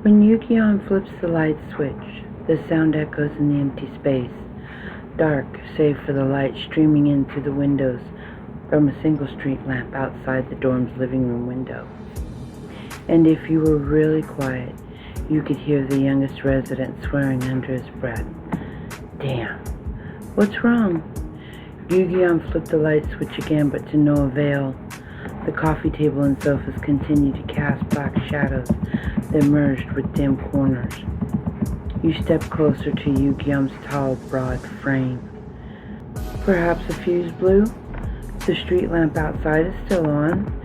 When Yugyeom flips the light switch, the sound echoes in the empty space, dark save for the light streaming in through the windows from a single street lamp outside the dorm's living room window. And if you were really quiet, you could hear the youngest resident swearing under his breath. Damn, what's wrong? Yugyeom flipped the light switch again, but to no avail. The coffee table and sofas continued to cast black shadows that merged with dim corners. You step closer to Yugyeom's tall, broad frame. Perhaps a fuse blew? The street lamp outside is still on.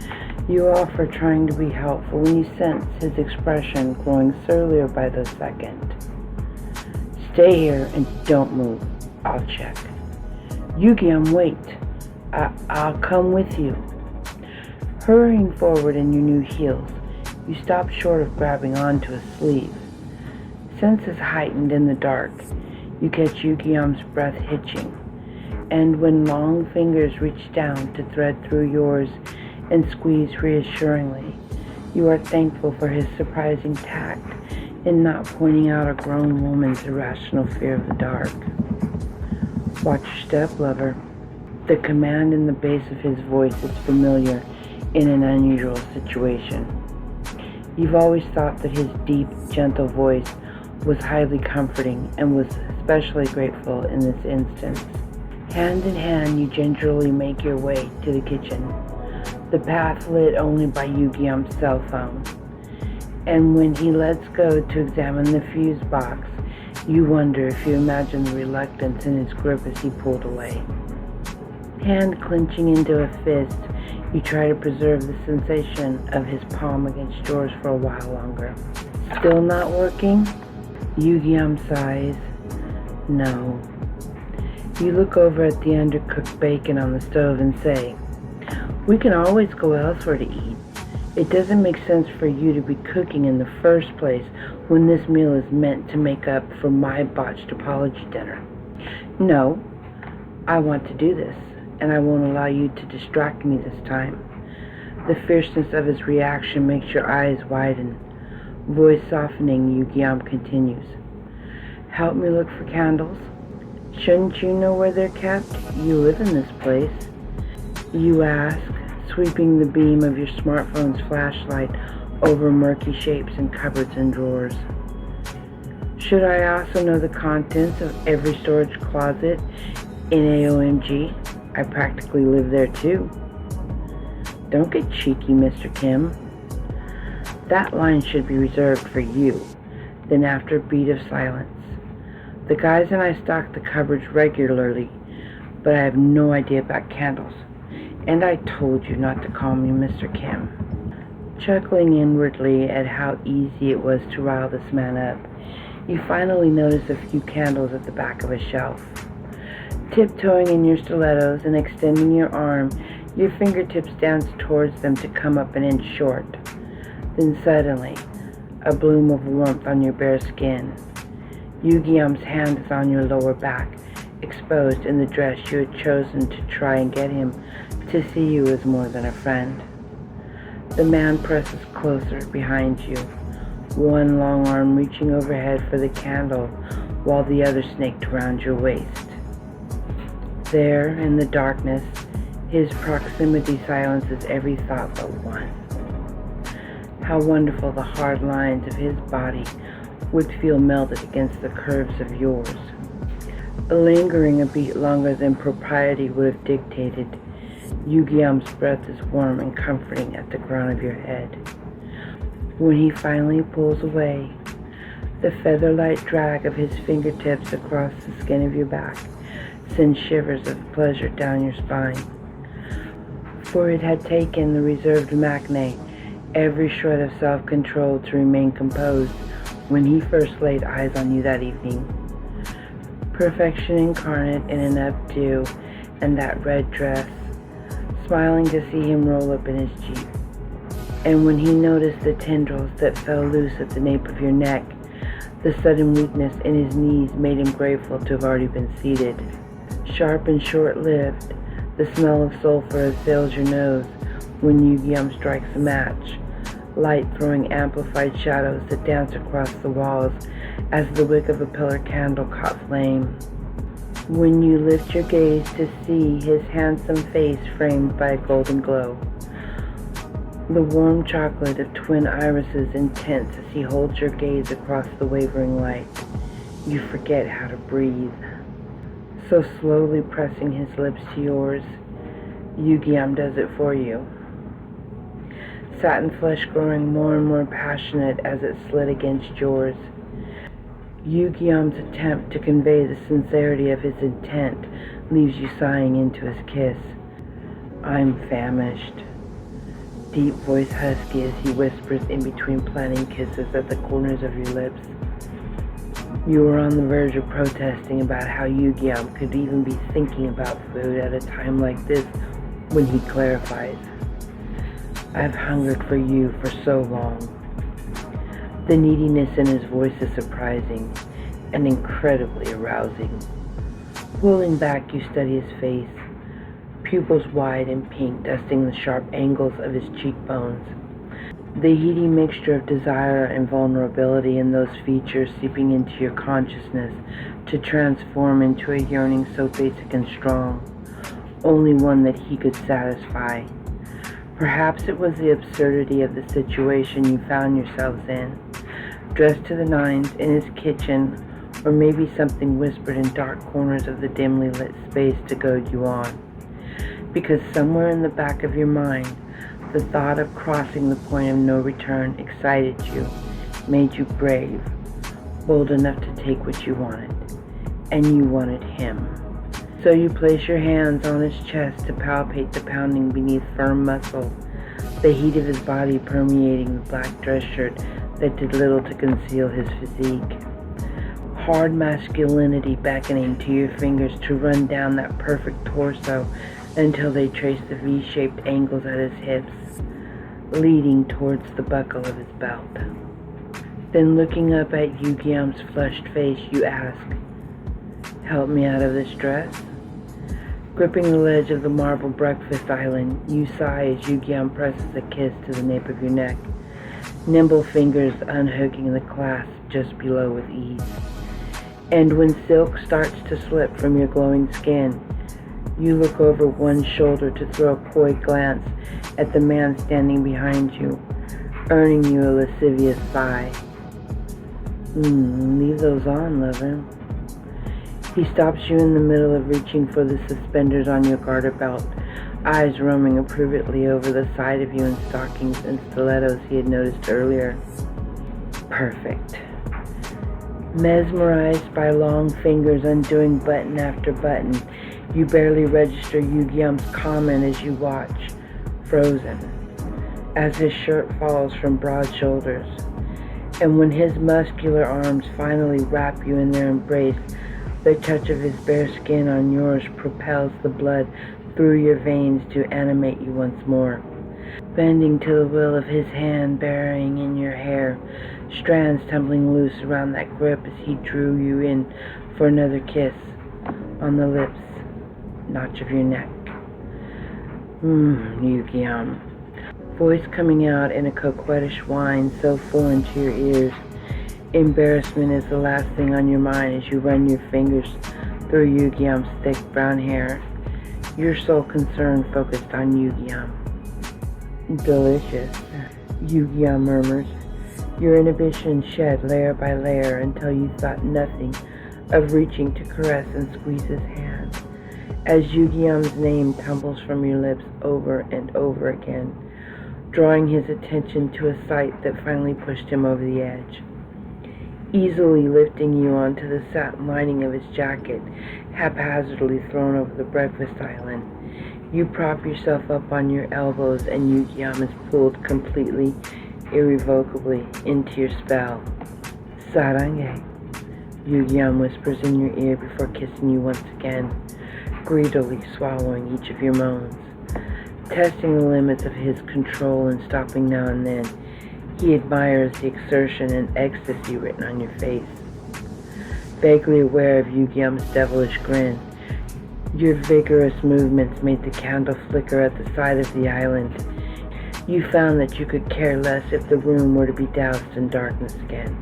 You offer, trying to be helpful, when you sense his expression growing surlier by the second. Stay here and don't move. I'll check. Yugyeom, wait. I'll come with you. Hurrying forward in your new heels, you stop short of grabbing onto a sleeve. Senses heightened in the dark, you catch Yugyeom's breath hitching, and when long fingers reach down to thread through yours and squeeze reassuringly, you are thankful for his surprising tact in not pointing out a grown woman's irrational fear of the dark. Watch your step, lover. The command in the bass of his voice is familiar in an unusual situation. You've always thought that his deep, gentle voice was highly comforting and was especially grateful in this instance. Hand in hand, you gingerly make your way to the kitchen, the path lit only by Yugyeom's cell phone. And when he lets go to examine the fuse box, you wonder if you imagine the reluctance in his grip as he pulled away. Hand clenching into a fist, you try to preserve the sensation of his palm against yours for a while longer. Still not working? Yugyeom sighs. No. You look over at the undercooked bacon on the stove and say, we can always go elsewhere to eat. It doesn't make sense for you to be cooking in the first place when this meal is meant to make up for my botched apology dinner. No, I want to do this, and I won't allow you to distract me this time. The fierceness of his reaction makes your eyes widen. Voice softening, Yugyeom continues. Help me look for candles. Shouldn't you know where they're kept? You live in this place. You ask, sweeping the beam of your smartphone's flashlight over murky shapes in cupboards and drawers. Should I also know the contents of every storage closet in AOMG? I practically live there too. Don't get cheeky, Mr. Kim. That line should be reserved for you. Then after a beat of silence. The guys and I stock the cupboards regularly, but I have no idea about candles. And I told you not to call me Mr. Kim. Chuckling inwardly at how easy it was to rile this man up, you finally notice a few candles at the back of a shelf. Tiptoeing in your stilettos and extending your arm, your fingertips dance towards them to come up an inch short. Then suddenly, a bloom of warmth on your bare skin. Yugyeom's hand is on your lower back, exposed in the dress you had chosen to try and get him to see you as more than a friend. The man presses closer behind you, one long arm reaching overhead for the candle while the other snaked around your waist. There, in the darkness, his proximity silences every thought but one. How wonderful the hard lines of his body would feel melted against the curves of yours. Lingering a beat longer than propriety would have dictated, Yugyeom's breath is warm and comforting at the crown of your head. When he finally pulls away, the feather-light drag of his fingertips across the skin of your back sends shivers of pleasure down your spine. For it had taken the reserved matinee every shred of self-control to remain composed when he first laid eyes on you that evening. Perfection incarnate in an updo and that red dress, smiling to see him roll up in his Jeep. And when he noticed the tendrils that fell loose at the nape of your neck, the sudden weakness in his knees made him grateful to have already been seated. Sharp and short-lived, the smell of sulfur assails your nose when Yugyeom strikes a match, light throwing amplified shadows that dance across the walls as the wick of a pillar candle caught flame. When you lift your gaze to see his handsome face framed by a golden glow, the warm chocolate of twin irises intense as he holds your gaze across the wavering light, you forget how to breathe. So slowly pressing his lips to yours, Yugyeom does it for you. Satin flesh growing more and more passionate as it slid against yours. Yugyeom's attempt to convey the sincerity of his intent leaves you sighing into his kiss. I'm famished. Deep voice husky as he whispers in between planning kisses at the corners of your lips. You were on the verge of protesting about how Yugyeom could even be thinking about food at a time like this when he clarifies. I've hungered for you for so long. The neediness in his voice is surprising and incredibly arousing. Pulling back, you study his face, pupils wide and pink dusting the sharp angles of his cheekbones. The heady mixture of desire and vulnerability in those features seeping into your consciousness to transform into a yearning so basic and strong, only one that he could satisfy. Perhaps it was the absurdity of the situation you found yourselves in, dressed to the nines in his kitchen, or maybe something whispered in dark corners of the dimly lit space to goad you on. Because somewhere in the back of your mind, the thought of crossing the point of no return excited you, made you brave, bold enough to take what you wanted, and you wanted him. So you place your hands on his chest to palpate the pounding beneath firm muscle, the heat of his body permeating the black dress shirt that did little to conceal his physique. Hard masculinity beckoning to your fingers to run down that perfect torso until they trace the V-shaped angles at his hips, leading towards the buckle of his belt. Then looking up at Yugyeom's flushed face, you ask, help me out of this dress? Gripping the ledge of the marble breakfast island, you sigh as Yugyeom presses a kiss to the nape of your neck, nimble fingers unhooking the clasp just below with ease. And when silk starts to slip from your glowing skin, you look over one shoulder to throw a coy glance at the man standing behind you, earning you a lascivious sigh. Leave those on, lover. He stops you in the middle of reaching for the suspenders on your garter belt, eyes roaming approvingly over the side of you in stockings and stilettos he had noticed earlier. Perfect. Mesmerized by long fingers undoing button after button, you barely register Yugyeom's comment as you watch, frozen, as his shirt falls from broad shoulders. And when his muscular arms finally wrap you in their embrace, the touch of his bare skin on yours propels the blood through your veins to animate you once more. Bending to the will of his hand burying in your hair, strands tumbling loose around that grip as he drew you in for another kiss on the lips, notch of your neck. Yugyeom. Voice coming out in a coquettish whine so foreign to your ears. Embarrassment is the last thing on your mind as you run your fingers through Yugyeom's thick brown hair, your sole concern focused on Yugyeom. Delicious, Yugyeom murmurs, your inhibition shed layer by layer until you thought nothing of reaching to caress and squeeze his hand, as Yugyeom's name tumbles from your lips over and over again, drawing his attention to a sight that finally pushed him over the edge. Easily lifting you onto the satin lining of his jacket, haphazardly thrown over the breakfast island, you prop yourself up on your elbows and Yugyeom is pulled completely, irrevocably into your spell. Sarange, Yugyeom whispers in your ear before kissing you once again, greedily swallowing each of your moans. Testing the limits of his control and stopping now and then, he admires the exertion and ecstasy written on your face. Vaguely aware of Yugyeom's devilish grin, your vigorous movements made the candle flicker at the side of the island. You found that you could care less if the room were to be doused in darkness again,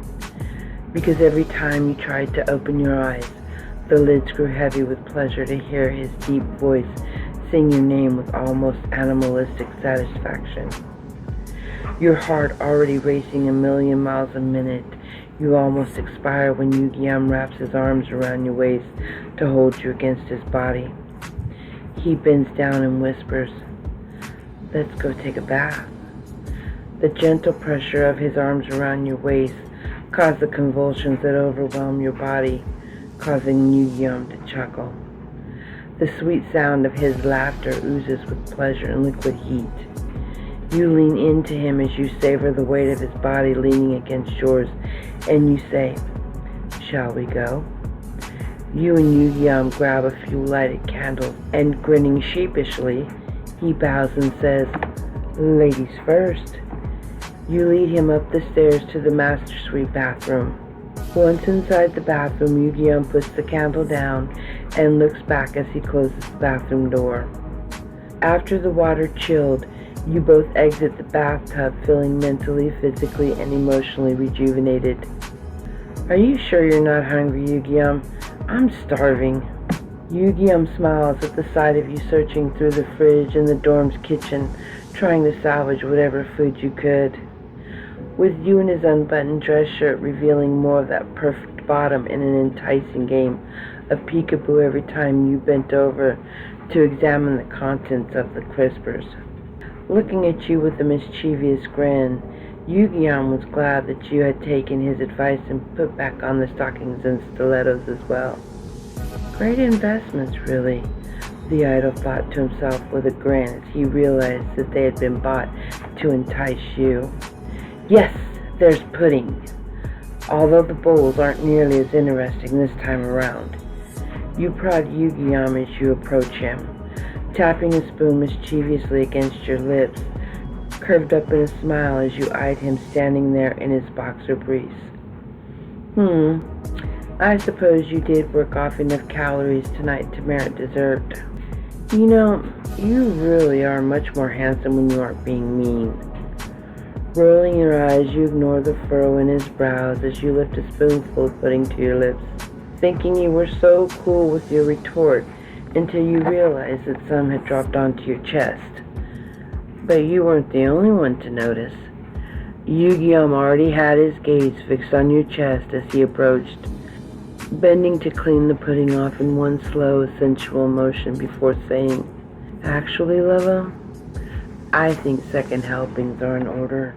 because every time you tried to open your eyes, the lids grew heavy with pleasure to hear his deep voice sing your name with almost animalistic satisfaction. Your heart already racing 1,000,000 miles a minute, you almost expire when Yugyeom wraps his arms around your waist to hold you against his body. He bends down and whispers, "Let's go take a bath." The gentle pressure of his arms around your waist cause the convulsions that overwhelm your body, causing Yugyeom to chuckle. The sweet sound of his laughter oozes with pleasure and liquid heat. You lean into him as you savor the weight of his body leaning against yours, and you say, "Shall we go?" You and Yugyeom grab a few lighted candles, and grinning sheepishly, he bows and says, "Ladies first." You lead him up the stairs to the master suite bathroom. Once inside the bathroom, Yugyeom puts the candle down and looks back as he closes the bathroom door. After the water chilled, you both exit the bathtub feeling mentally, physically, and emotionally rejuvenated. "Are you sure you're not hungry, Yugyeom? I'm starving." Yugyeom smiles at the sight of you searching through the fridge in the dorm's kitchen, trying to salvage whatever food you could. With you in his unbuttoned dress shirt revealing more of that perfect bottom in an enticing game of peekaboo every time you bent over to examine the contents of the crispers. Looking at you with a mischievous grin, Yugyeom was glad that you had taken his advice and put back on the stockings and stilettos as well. Great investments, really, the idol thought to himself with a grin as he realized that they had been bought to entice you. Yes, there's pudding, although the bowls aren't nearly as interesting this time around. You prod Yugyeom as you approach him, tapping a spoon mischievously against your lips, curved up in a smile as you eyed him standing there in his boxer briefs. I suppose you did work off enough calories tonight to merit dessert. You know, you really are much more handsome when you aren't being mean. Rolling your eyes, you ignore the furrow in his brows as you lift a spoonful of pudding to your lips, thinking you were so cool with your retort until you realized that some had dropped onto your chest. But you weren't the only one to notice. Yugyeom already had his gaze fixed on your chest as he approached, bending to clean the pudding off in one slow, sensual motion before saying, "Actually, lover, I think second helpings are in order."